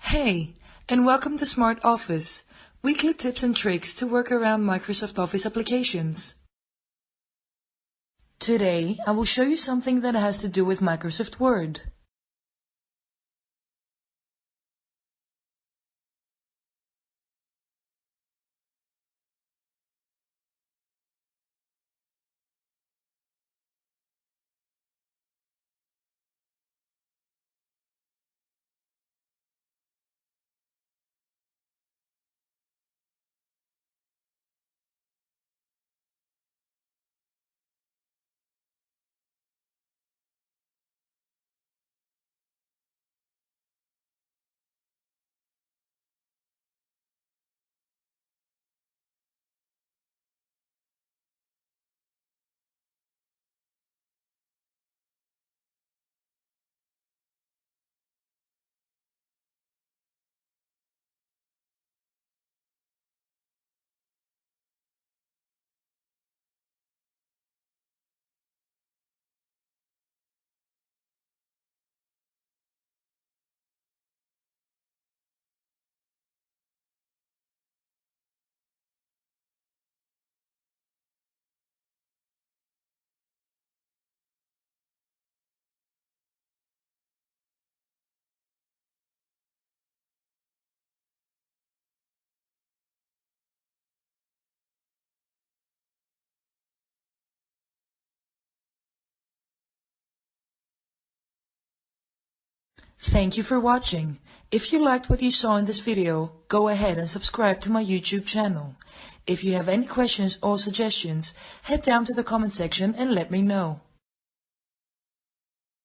Hey, and welcome to Smart Office, weekly tips and tricks to work around Microsoft Office applications. Today, I will show you something that has to do with Microsoft Word. Thank you for watching. If you liked what you saw in this video, go ahead and subscribe to my YouTube channel. If you have any questions or suggestions, head down to the comment section and let me know.